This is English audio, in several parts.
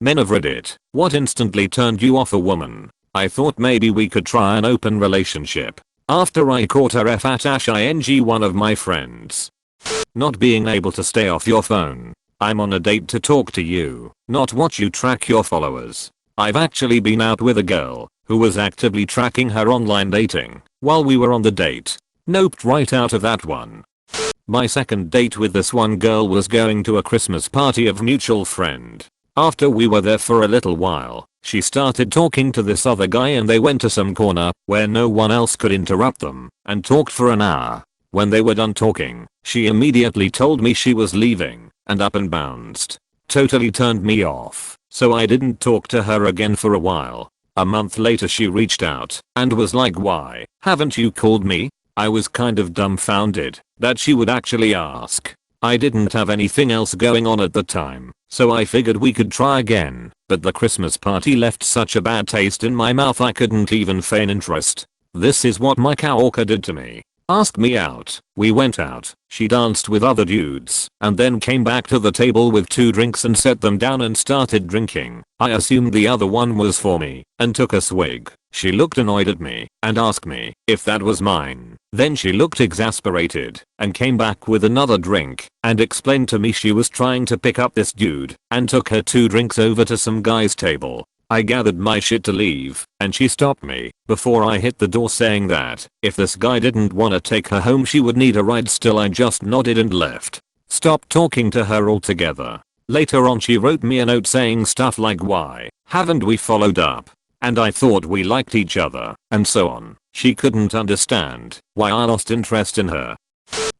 Men of Reddit, what instantly turned you off a woman? I thought maybe we could try an open relationship. After I caught her ing one of my friends. Not being able to stay off your phone. I'm on a date to talk to you, not watch you track your followers. I've actually been out with a girl who was actively tracking her online dating while we were on the date. Noped right out of that one. My second date with this one girl was going to a Christmas party of mutual friend. After we were there for a little while, she started talking to this other guy and they went to some corner where no one else could interrupt them and talked for an hour. When they were done talking, she immediately told me she was leaving and up and bounced. Totally turned me off, so I didn't talk to her again for a while. A month later she reached out and was like, "Why haven't you called me?" I was kind of dumbfounded that she would actually ask. I didn't have anything else going on at the time, so I figured we could try again, but the Christmas party left such a bad taste in my mouth I couldn't even feign interest. This is what my coworker did to me. Asked me out, we went out, she danced with other dudes, and then came back to the table with 2 drinks and set them down and started drinking. I assumed the other one was for me, and took a swig. She looked annoyed at me, and asked me if that was mine. Then she looked exasperated, and came back with another drink, and explained to me she was trying to pick up this dude, and took her 2 drinks over to some guy's table. I gathered my shit to leave, and she stopped me before I hit the door saying that if this guy didn't wanna take her home she would need a ride. Still I just nodded and left. Stopped talking to her altogether. Later on she wrote me a note saying stuff like, "Why haven't we followed up? And I thought we liked each other," and so on. She couldn't understand why I lost interest in her.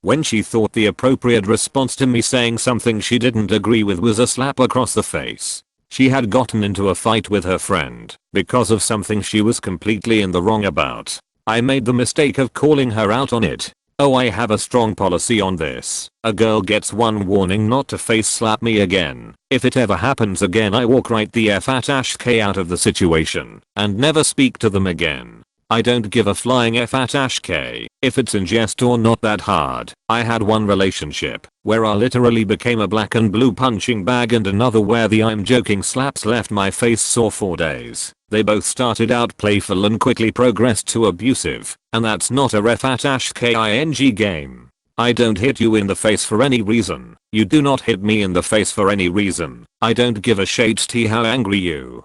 When she thought the appropriate response to me saying something she didn't agree with was a slap across the face. She had gotten into a fight with her friend because of something she was completely in the wrong about. I made the mistake of calling her out on it. Oh, I have a strong policy on this. A girl gets one warning not to face slap me again. If it ever happens again I walk right the f at k out of the situation and never speak to them again. I don't give a flying f at k if it's in jest or not that hard. I had one relationship where I literally became a black and blue punching bag and another where the I'm joking slaps left my face sore for days. They both started out playful and quickly progressed to abusive, and that's not a ref at king game. I don't hit you in the face for any reason. You do not hit me in the face for any reason. I don't give a shit how angry you.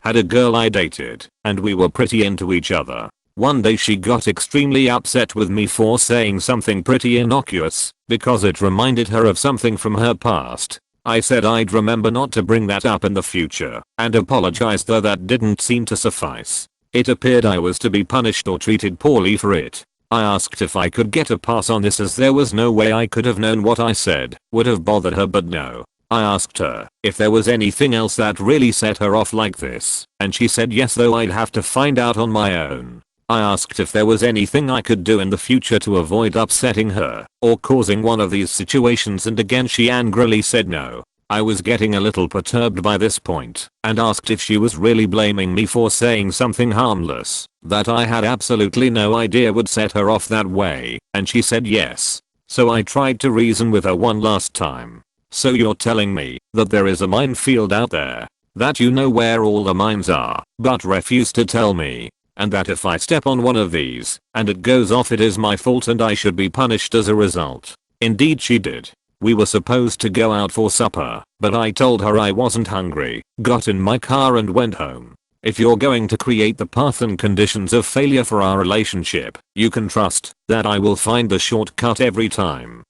Had a girl I dated, and we were pretty into each other. One day she got extremely upset with me for saying something pretty innocuous, because it reminded her of something from her past. I said I'd remember not to bring that up in the future, and apologized, though that didn't seem to suffice. It appeared I was to be punished or treated poorly for it. I asked if I could get a pass on this as there was no way I could have known what I said would have bothered her, but no. I asked her if there was anything else that really set her off like this, and she said yes, though I'd have to find out on my own. I asked if there was anything I could do in the future to avoid upsetting her or causing one of these situations, and again she angrily said no. I was getting a little perturbed by this point and asked if she was really blaming me for saying something harmless that I had absolutely no idea would set her off that way, and she said yes. So I tried to reason with her one last time. So you're telling me that there is a minefield out there, that you know where all the mines are, but refuse to tell me, and that if I step on one of these and it goes off it is my fault and I should be punished as a result. Indeed she did. We were supposed to go out for supper, but I told her I wasn't hungry, got in my car and went home. If you're going to create the path and conditions of failure for our relationship, you can trust that I will find the shortcut every time.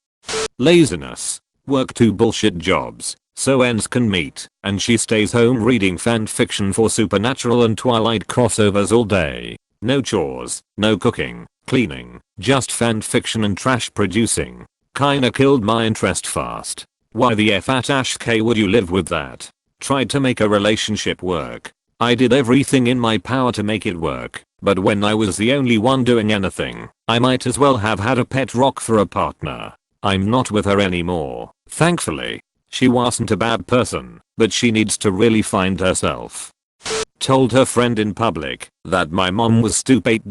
Laziness. Work 2 bullshit jobs so ends can meet, and she stays home reading fanfiction for Supernatural and Twilight crossovers all day. No chores, no cooking, cleaning, just fanfiction and trash producing. Kinda killed my interest fast. Why the f at k would you live with that? Tried to make a relationship work. I did everything in my power to make it work, but when I was the only one doing anything, I might as well have had a pet rock for a partner. I'm not with her anymore, thankfully. She wasn't a bad person, but she needs to really find herself. Told her friend in public that my mom was stupid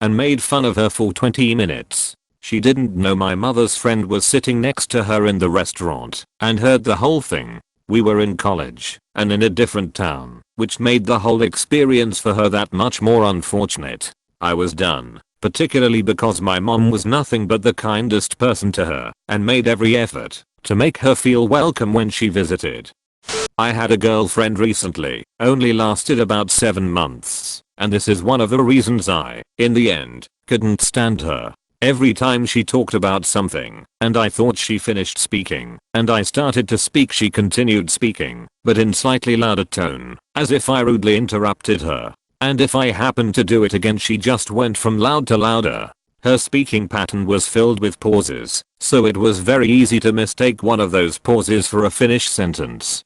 and made fun of her for 20 minutes. She didn't know my mother's friend was sitting next to her in the restaurant and heard the whole thing. We were in college and in a different town, which made the whole experience for her that much more unfortunate. I was done, particularly because my mom was nothing but the kindest person to her and made every effort to make her feel welcome when she visited. I had a girlfriend recently, only lasted about 7 months, and this is one of the reasons I, in the end, couldn't stand her. Every time she talked about something, and I thought she finished speaking, and I started to speak, she continued speaking, but in slightly louder tone, as if I rudely interrupted her. And if I happened to do it again, she just went from loud to louder. Her speaking pattern was filled with pauses, so it was very easy to mistake one of those pauses for a finished sentence.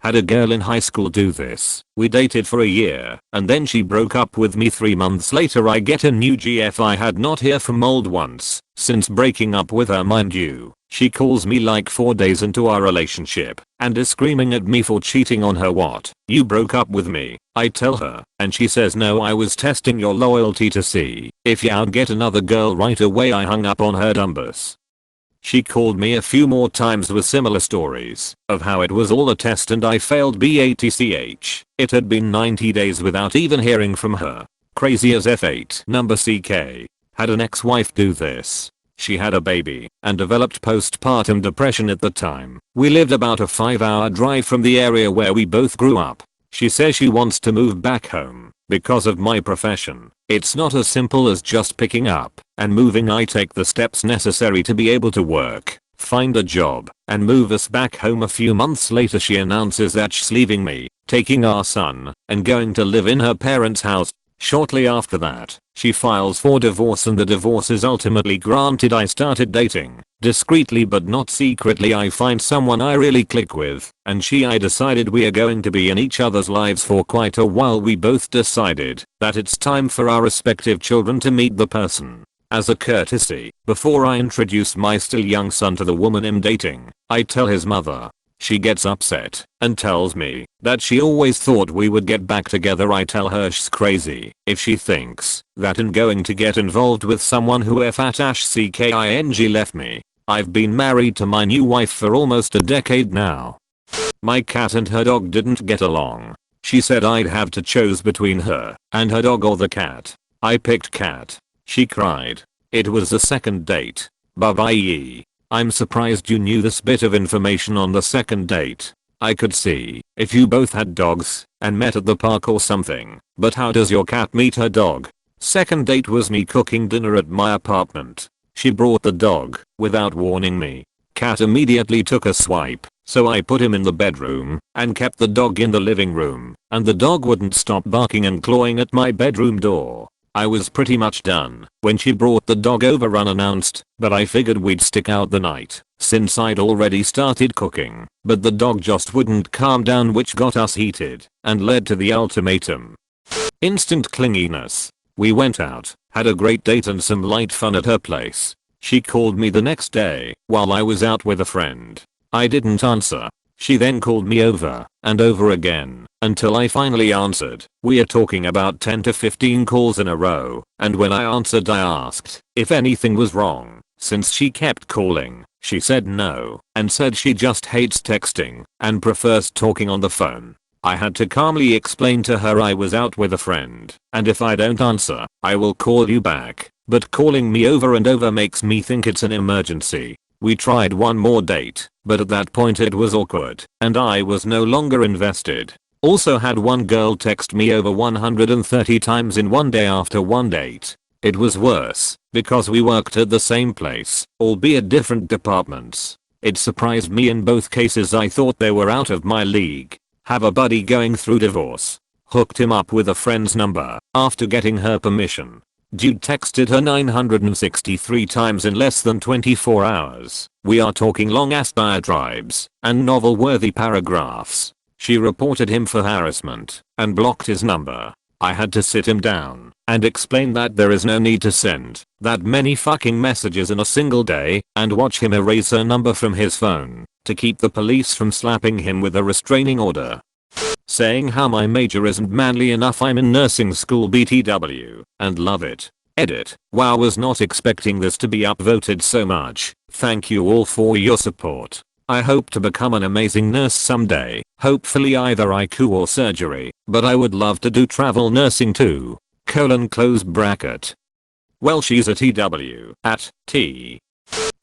Had a girl in high school do this. We dated for a year, and then she broke up with me. 3 months later I get a new GF. I had not heard from old ones since breaking up with her, mind you. She calls me like 4 days into our relationship and is screaming at me for cheating on her. What? You broke up with me, I tell her, and she says no, I was testing your loyalty to see if you'd get another girl right away. I hung up on her dumbus. She called me a few more times with similar stories of how it was all a test and I failed BATCH. It had been 90 days without even hearing from her. Crazy as F8. Number CK. Had an ex-wife do this. She had a baby and developed postpartum depression at the time. We lived about a 5-hour drive from the area where we both grew up. She says she wants to move back home because of my profession. It's not as simple as just picking up and moving. I take the steps necessary to be able to work, find a job, and move us back home. A few months later she announces that she's leaving me, taking our son, and going to live in her parents' house. Shortly after that, she files for divorce and the divorce is ultimately granted. I started dating, discreetly but not secretly. I find someone I really click with, and I decided we are going to be in each other's lives for quite a while. We both decided that it's time for our respective children to meet the person. As a courtesy, before I introduce my still young son to the woman I'm dating, I tell his mother. She gets upset and tells me that she always thought we would get back together. I tell her she's crazy if she thinks that I'm going to get involved with someone who FATCKING left me. I've been married to my new wife for almost a decade now. My cat and her dog didn't get along. She said I'd have to choose between her and her dog or the cat. I picked cat. She cried. It was the second date. Bye bye. I'm surprised you knew this bit of information on the second date. I could see if you both had dogs and met at the park or something, but how does your cat meet her dog? Second date was me cooking dinner at my apartment. She brought the dog without warning me. Cat immediately took a swipe, so I put him in the bedroom and kept the dog in the living room, and the dog wouldn't stop barking and clawing at my bedroom door. I was pretty much done when she brought the dog over unannounced, but I figured we'd stick out the night since I'd already started cooking, but the dog just wouldn't calm down, which got us heated and led to the ultimatum. Instant clinginess. We went out, had a great date and some light fun at her place. She called me the next day while I was out with a friend. I didn't answer. She then called me over and over again until I finally answered. We are talking about 10 to 15 calls in a row, and when I answered I asked if anything was wrong. Since she kept calling, she said no and said she just hates texting and prefers talking on the phone. I had to calmly explain to her I was out with a friend, and if I don't answer, I will call you back, but calling me over and over makes me think it's an emergency. We tried one more date, but at that point it was awkward, and I was no longer invested. Also had one girl text me over 130 times in one day after one date. It was worse, because we worked at the same place, albeit different departments. It surprised me in both cases. I thought they were out of my league. Have a buddy going through divorce. Hooked him up with a friend's number after getting her permission. Dude texted her 963 times in less than 24 hours. We are talking long ass diatribes and novel-worthy paragraphs. She reported him for harassment and blocked his number. I had to sit him down and explain that there is no need to send that many fucking messages in a single day and watch him erase her number from his phone to keep the police from slapping him with a restraining order. Saying how my major isn't manly enough. I'm in nursing school BTW and love it. Edit. Wow, was not expecting this to be upvoted so much. Thank you all for your support. I hope to become an amazing nurse someday, hopefully either IQ or surgery, but I would love to do travel nursing too. Close bracket. Well, she's a TW at T.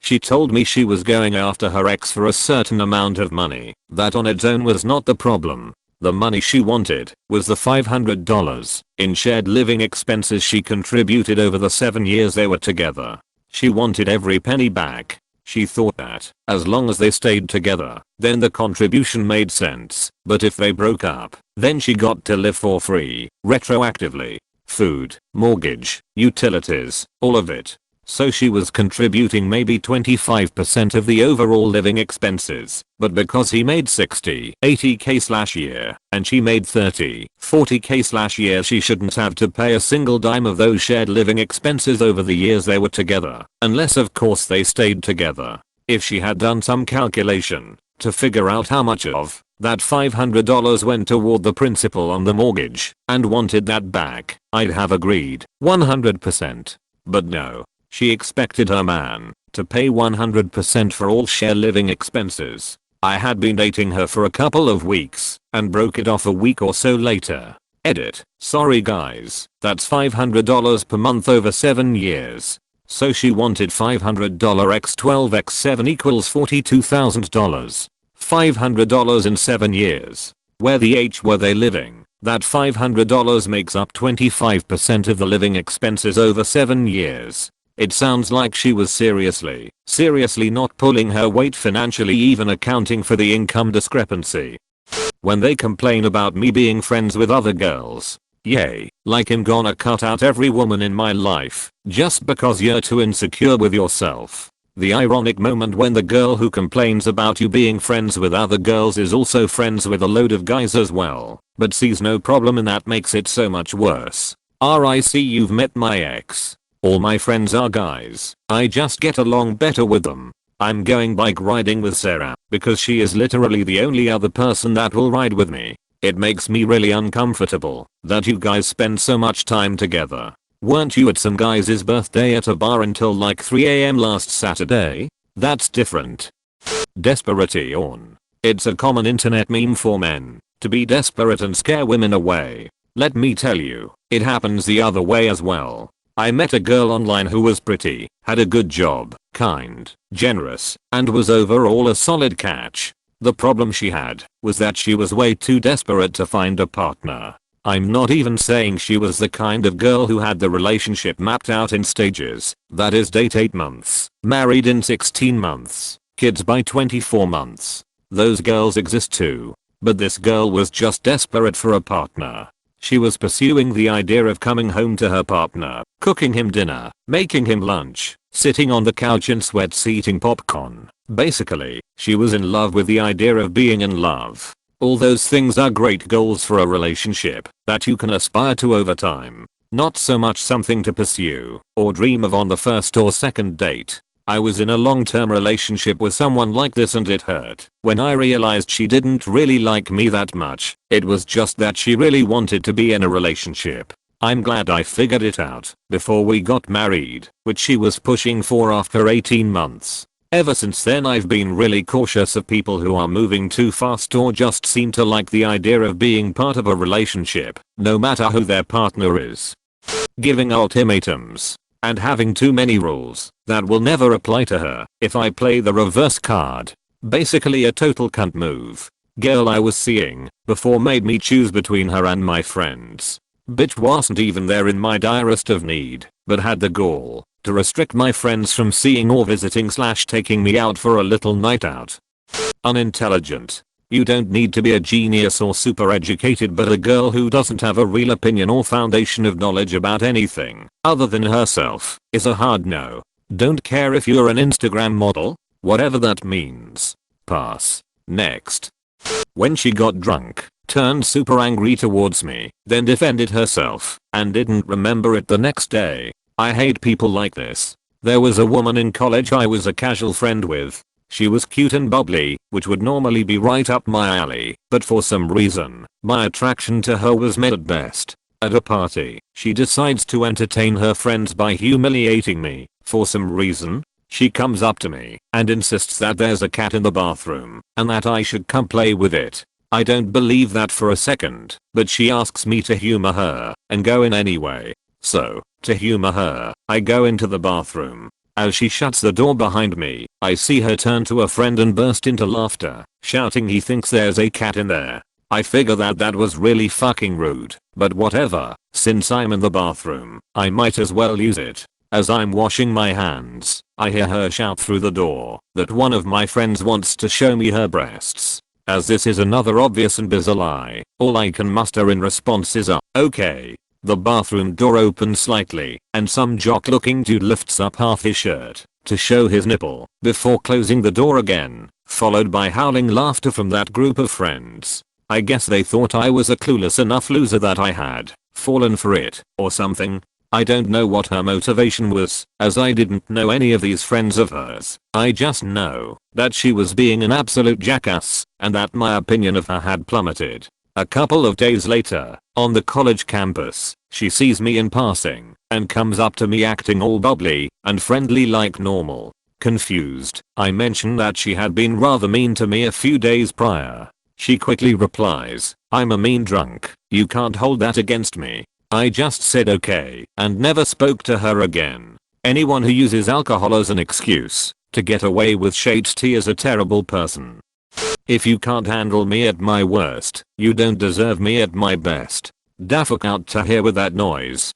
She told me she was going after her ex for a certain amount of money. That on its own was not the problem. The money she wanted was the $500 in shared living expenses she contributed over the 7 years they were together. She wanted every penny back. She thought that as long as they stayed together, then the contribution made sense. But if they broke up, then she got to live for free, retroactively. Food, mortgage, utilities, all of it. So she was contributing maybe 25% of the overall living expenses, but because he made 60-80k/year and she made 30-40k/year, she shouldn't have to pay a single dime of those shared living expenses over the years they were together, unless of course they stayed together. If she had done some calculation to figure out how much of that $500 went toward the principal on the mortgage and wanted that back, I'd have agreed 100%. But no. She expected her man to pay 100% for all share living expenses. I had been dating her for a couple of weeks and broke it off a week or so later. Edit. Sorry guys, that's $500 per month over 7 years. So she wanted $500 x 12 x 7 equals $42,000. $500 in 7 years. Where the H were they living? That $500 makes up 25% of the living expenses over 7 years. It sounds like she was seriously not pulling her weight financially, even accounting for the income discrepancy. When they complain about me being friends with other girls, yay, like I'm gonna cut out every woman in my life just because you're too insecure with yourself. The ironic moment when the girl who complains about you being friends with other girls is also friends with a load of guys as well, but sees no problem in that makes it so much worse. RIC, you've met my ex. All my friends are guys. I just get along better with them. I'm going bike riding with Sarah because she is literally the only other person that will ride with me. It makes me really uncomfortable that you guys spend so much time together. Weren't you at some guy's birthday at a bar until like 3 AM last Saturday? That's different. Desperate on. It's a common internet meme for men to be desperate and scare women away. Let me tell you, it happens the other way as well. I met a girl online who was pretty, had a good job, kind, generous, and was overall a solid catch. The problem she had was that she was way too desperate to find a partner. I'm not even saying she was the kind of girl who had the relationship mapped out in stages, that is, date 8 months, married in 16 months, kids by 24 months. Those girls exist too. But this girl was just desperate for a partner. She was pursuing the idea of coming home to her partner, cooking him dinner, making him lunch, sitting on the couch in sweats eating popcorn. Basically, she was in love with the idea of being in love. All those things are great goals for a relationship that you can aspire to over time. Not so much something to pursue or dream of on the first or second date. I was in a long-term relationship with someone like this and it hurt when I realized she didn't really like me that much. It was just that she really wanted to be in a relationship. I'm glad I figured it out before we got married, which she was pushing for after 18 months. Ever since then I've been really cautious of people who are moving too fast or just seem to like the idea of being part of a relationship, no matter who their partner is. Giving ultimatums and having too many rules that will never apply to her if I play the reverse card. Basically a total cunt move. Girl I was seeing before made me choose between her and my friends. Bitch wasn't even there in my direst of need, but had the gall to restrict my friends from seeing or visiting / taking me out for a little night out. Unintelligent. You don't need to be a genius or super educated, but a girl who doesn't have a real opinion or foundation of knowledge about anything other than herself is a hard no. Don't care if you're an Instagram model, whatever that means. Pass. Next. When she got drunk, turned super angry towards me, then defended herself, and didn't remember it the next day. I hate people like this. There was a woman in college I was a casual friend with. She was cute and bubbly, which would normally be right up my alley, but for some reason, my attraction to her was met at best. At a party, she decides to entertain her friends by humiliating me. For some reason, She comes up to me and insists that there's a cat in the bathroom and that I should come play with it. I don't believe that for a second, but she asks me to humor her and go in anyway. So, to humor her, I go into the bathroom. As she shuts the door behind me, I see her turn to a friend and burst into laughter, shouting he thinks there's a cat in there. I figure that was really fucking rude, but whatever, since I'm in the bathroom, I might as well use it. As I'm washing my hands, I hear her shout through the door that one of my friends wants to show me her breasts. As this is another obvious and bizarre lie, all I can muster in response is okay. The bathroom door opens slightly, and some jock looking dude lifts up half his shirt to show his nipple before closing the door again, followed by howling laughter from that group of friends. I guess they thought I was a clueless enough loser that I had fallen for it or something. I don't know what her motivation was, as I didn't know any of these friends of hers. I just know that she was being an absolute jackass and that my opinion of her had plummeted. A couple of days later, on the college campus, she sees me in passing and comes up to me acting all bubbly and friendly like normal. Confused, I mention that she had been rather mean to me a few days prior. She quickly replies, "I'm a mean drunk, you can't hold that against me." I just said okay and never spoke to her again. Anyone who uses alcohol as an excuse to get away with shade tea is a terrible person. If you can't handle me at my worst, you don't deserve me at my best. Da fuck out to here with that noise.